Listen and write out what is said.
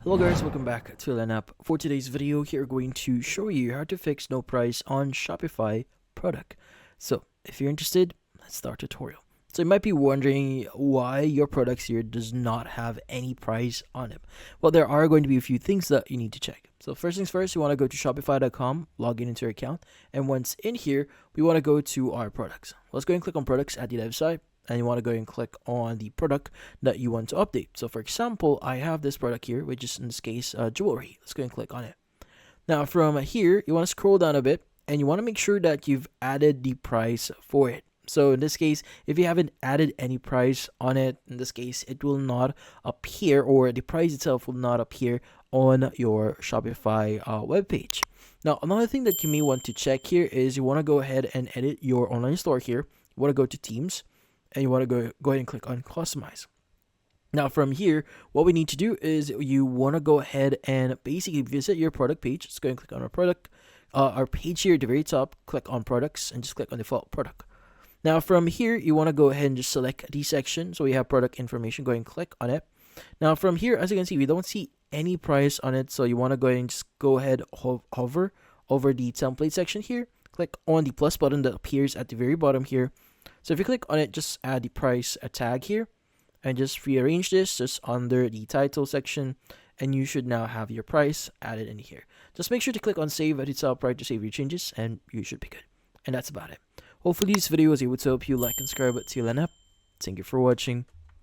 Hello guys, welcome back to LearnUp. For today's video, here we're going to show you how to fix no price on Shopify product. So if you're interested, let's start tutorial. So you might be wondering why your products here does not have any price on it. Well, there are going to be a few things that you need to check. So first things first, you want to go to shopify.com, log in into your account, and once in here, we want to go to our products. Let's go and click on products at the left side. And you want to go and click on the product that you want to update. So for example, I have this product here, which is in this case jewelry. Let's go and click on it. Now from here, you want to scroll down a bit and you want to make sure that you've added the price for it. So in this case, if you haven't added any price on it, in this case, it will not appear, or the price itself will not appear on your Shopify webpage. Now, another thing that you may want to check here is you want to go ahead and edit your online store here. You want to go to Themes, and you want to go ahead and click on Customize. Now from here, what we need to do is you want to go ahead and basically visit your product page. Let's go and click on our page here at the very top, click on products and just click on default product. Now from here, you want to go ahead and just select the section. So we have product information, go ahead and click on it. Now from here, as you can see, we don't see any price on it. So you want to go ahead and just go ahead, hover over the template section here. Click on the plus button that appears at the very bottom here. So if you click on it, just add the price tag here and just rearrange this just under the title section, and you should now have your price added in here. Just make sure to click on save at the top right to save your changes, and you should be good. And that's about it. Hopefully this video was able to help you. Like and subscribe to LearnUp. Thank you for watching.